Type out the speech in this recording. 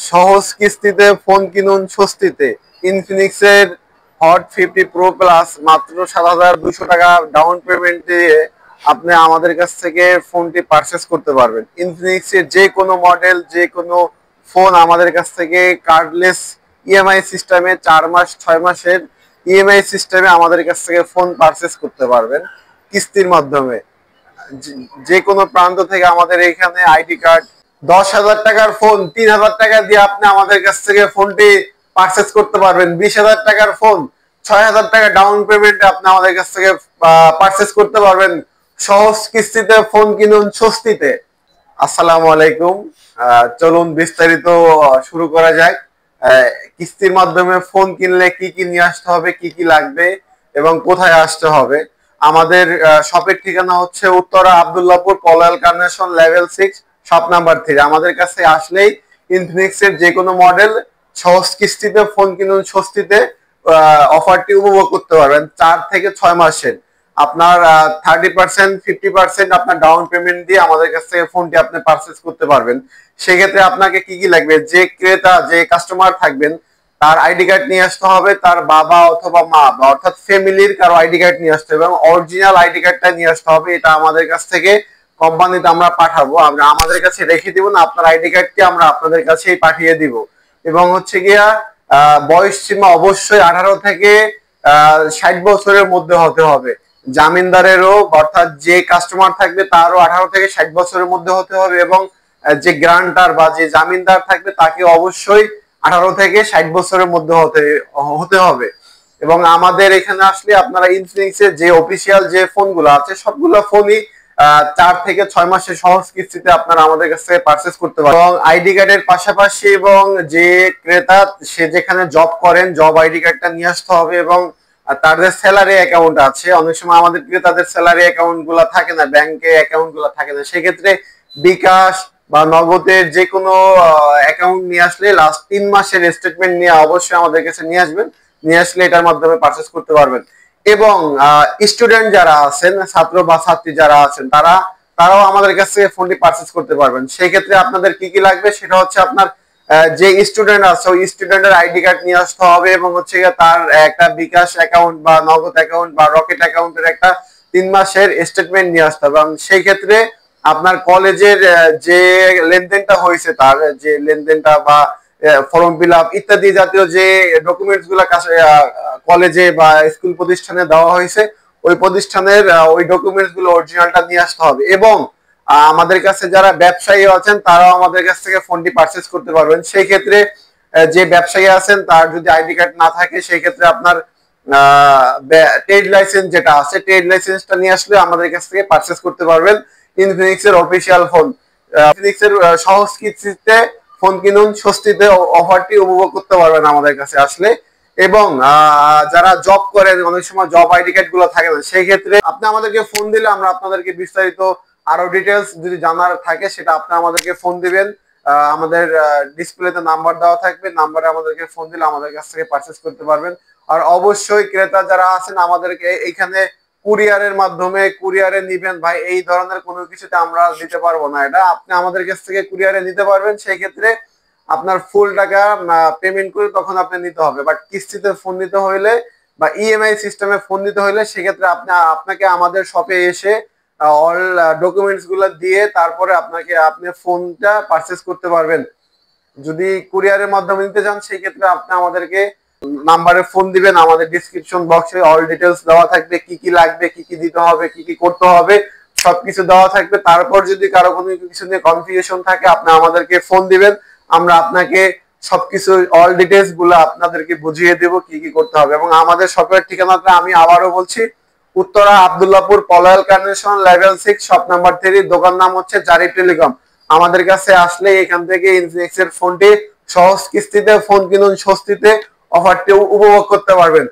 সহজ কিস্তিতে ফোন কিনুন স্বস্তিতে। ইনফিনিক্স এর হট 50 প্রো প্লাস মাত্র ৭,২০০ টাকা ডাউন পেমেন্ট দিয়ে আপনি আমাদের কাছ থেকে ফোনটি পারচেস করতে পারবেন। ইনফিনিক্স এর যে কোনো মডেল, যে কোনো ফোন আমাদের কাছ থেকে কার্ডলেস ইএমআই সিস্টেমে ৪ মাস ৬ মাসের ইএমআই সিস্টেমে আমাদের কাছ থেকে ফোন পারচেস করতে পারবেন কিস্তির মাধ্যমে। যে কোনো প্রান্ত থেকে আমাদের এখানে আইডি কার্ড ১০,০০০ টাকার ফোন ৩,০০০ টাকা দিয়ে আপনি আমাদের কাছ থেকে ফোনটি পারচেস করতে পারবেন। ২০,০০০ টাকার ফোন ৬,০০০ টাকা ডাউন পেমেন্টে আপনি আমাদের কাছ থেকে পারচেস করতে পারবেন। সহজ কিস্তিতে ফোন কিনুন স্বস্তিতে। আসসালামু আলাইকুম। চলুন বিস্তারিত শুরু করা যাক। কিস্তির মাধ্যমে ফোন কিনলে কি কি নিয়ে আসতে হবে, কি কি লাগবে এবং কোথায় আসতে হবে। আমাদের শপের ঠিকানা হচ্ছে উত্তরা আব্দুল্লাহপুর পলায়াল কার্নেশন লেভেল 6 শপ নাম্বার 3। আমাদের কাছে আসলেই ইনফিনিক্স এর যে কোনো মডেল সহজ কিস্তিতে ফোন কিনুন স্বস্তিতে অফারটি উপভোগ করতে পারবেন 4 থেকে 6 মাসের। আপনার 30% 50% আপনার ডাউন পেমেন্ট দিয়ে আমাদের কাছ থেকে ফোনটি আপনি পারচেস করতে পারবেন। সেক্ষেত্রে আপনাকে কি কি লাগবে, যে ক্রেতা যে কাস্টমার থাকবেন তার আইডি কার্ড নিয়ে আসতে হবে, তার বাবা অথবা মা বা অর্থাৎ ফ্যামিলির কারো আইডি কার্ড নিয়ে আসতে হবে এবং অরিজিনাল আইডি কার্ডটা নিয়ে আসতে হবে। এটা আমাদের কাছ থেকে কোম্পানিতে আমরা পাঠাবো, আমরা আমাদের কাছে রেখে দিব না, আপনার আইডি কার্ডটি আমরা আপনাদের কাছেই পাঠিয়ে দিব। এবং হচ্ছে গিয়া বয়স সীমা অবশ্যই 18 থেকে 60 বছরের মধ্যে হতে হবে। জামিনদারেরও অর্থাৎ যে কাস্টমার থাকবে তারও 18 থেকে 60 বছরের মধ্যে হতে হবে এবং যে গ্রান্টার বা যে জামিনদার থাকবে তাকে অবশ্যই 18 থেকে 60 বছরের মধ্যে হতে হবে। এবং আমাদের এখানে আসলে আপনারা ইনফিনিক্স এর যে অফিসিয়াল যে ফোনগুলো আছে সবগুলো ফোনই 4 থেকে 6 মাসের সহজ কিস্তিতে আপনারা আমাদের কাছ থেকে পারচেস করতে পারেন। এবং আইডি কার্ডের পাশাপাশি এবং যে ক্রেতা সে যেখানে জব করেন জব আইডি কার্ডটা নিয়ে আসতে হবে এবং তাদের স্যালারি অ্যাকাউন্ট আছে। অনেক সময় আমাদের ক্রেতাদের স্যালারি অ্যাকাউন্ট গুলা থাকে না, ব্যাংকে অ্যাকাউন্ট গুলা থাকে না, সেক্ষেত্রে বিকাশ বা নগদের যে কোনো অ্যাকাউন্ট নিয়ে আসলে লাস্ট 3 মাসের স্টেটমেন্ট নিয়ে অবশ্যই আমাদের কাছে নিয়ে আসবেন। নিয়ে আসলে এটার মাধ্যমে পারচেস করতে পারবেন। এবং স্টুডেন্ট যারা আছেন, ছাত্র বা ছাত্রী যারা আছেন তারাও আমাদের কাছ থেকে ফোনটি পারচেস করতে পারবেন। সেই ক্ষেত্রে আপনাদের কি কি লাগবে সেটা হচ্ছে আপনার যে স্টুডেন্ট আছে ওই স্টুডেন্টের আইডি কার্ড নিয়ে আসতে হবে এবং হচ্ছে তার একটা বিকাশ অ্যাকাউন্ট বা নগদ অ্যাকাউন্ট বা রকেট অ্যাকাউন্টের একটা 3 মাসের স্টেটমেন্ট নিয়ে আসতে হবে। এবং সেই ক্ষেত্রে আপনার কলেজের যে লেনদেনটা হয়েছে তার যে লেনদেনটা বা ফর্ম ফিল আপ ইত্যাদি জাতীয় যে ডকুমেন্টস গুলা কলেজে বা স্কুল প্রতিষ্ঠানে দেওয়া হয়েছে ওই প্রতিষ্ঠানের ওই ডকুমেন্টস গুলো অরিজিনালটা নিয়ে আসতে হবে। এবং আমাদের কাছে যারা ব্যবসায়ী আছেন তারাও আমাদের কাছ থেকে ফোনটি পারচেস করতে পারবেন। সেই ক্ষেত্রে যে ব্যবসায়ী আছেন তার যদি আইডি কার্ড না থাকে সেই ক্ষেত্রে আপনার ট্রেড লাইসেন্স যেটা আছে ট্রেড লাইসেন্সটা নিয়ে আসলে আমাদের কাছ থেকে পারচেস করতে পারবেন ইনফিনিক্স এর অফিসিয়াল ফোন। ইনফিনিক্স এর সহজ কিস্তিতে ফোন কিনুন স্বস্তিতে অফারটি উপভোগ করতে পারবেন আমাদের কাছে আসলে। এবং যারা জব করেন অনেক সময় জব আইডি কার্ড গুলো থাকে না, সেই ক্ষেত্রে আপনি আমাদেরকে ফোন দিলে আমরা আপনাদেরকে বিস্তারিত আরো ডিটেলস যদি জানার থাকে সেটা আপনি আমাদেরকে ফোন দিবেন। আমাদের ডিসপ্লেতে নাম্বার দেওয়া থাকবে, নাম্বারে আমাদেরকে ফোন দিলে আমাদের কাছ থেকে পারচেস করতে পারবেন। আর অবশ্যই ক্রেতা যারা আছেন আমাদেরকে এইখানে কুরিয়ারের মাধ্যমে কুরিয়ারে নিবেন ভাই, এই ধরনের কোনো কিছুতে আমরা দিতে পারবো না, এটা আপনি আমাদের কাছ থেকে কুরিয়ারে নিতে পারবেন। সেই ক্ষেত্রে আপনার ফুল টাকা পেমেন্ট করে তখন আপনি নিতে হবে। বাট কিস্তিতে ফোন নিতে হইলে বা ইএমআই সিস্টেমে ফোন নিতে হইলে সেক্ষেত্রে আপনাকে আমাদের শপে এসে অল ডকুমেন্টস গুলো দিয়ে তারপরে আপনি ফোনটা পারচেস করতে পারবেন। যদি কুরিয়ারের মাধ্যমে নিতে চান সেই ক্ষেত্রে আপনি আমাদেরকে নাম্বারে ফোন দিবেন, আমাদের ডেসক্রিপশন বক্সে অল ডিটেলস দেওয়া থাকবে, কি কি লাগবে, কি কি দিতে হবে, কি কি করতে হবে সবকিছু দেওয়া থাকবে। তারপর যদি কারো কোনো কিছু নিয়ে কনফিউশন থাকে আপনি আমাদেরকে ফোন দিবেন, আমরা আপনাকে সবকিছু অল ডিটেলস গুলো আপনাদেরকে বুঝিয়ে দেব কি কি করতে হবে। এবং আমাদের শপের ঠিকানাটা আমি আবারও বলছি, উত্তরা আব্দুল্লাহপুর পলায়াল কার্নেশন লেভেল 6 শপ নাম্বার 3, দোকান নাম হচ্ছে জারি টেলিকম। আমাদের কাছে আসলে এখান থেকে ইনফিনিক্স এর ফোনটি সহজ কিস্তিতে ফোন কিনুন স্বস্তিতে অফারটি উপভোগ করতে পারবেন।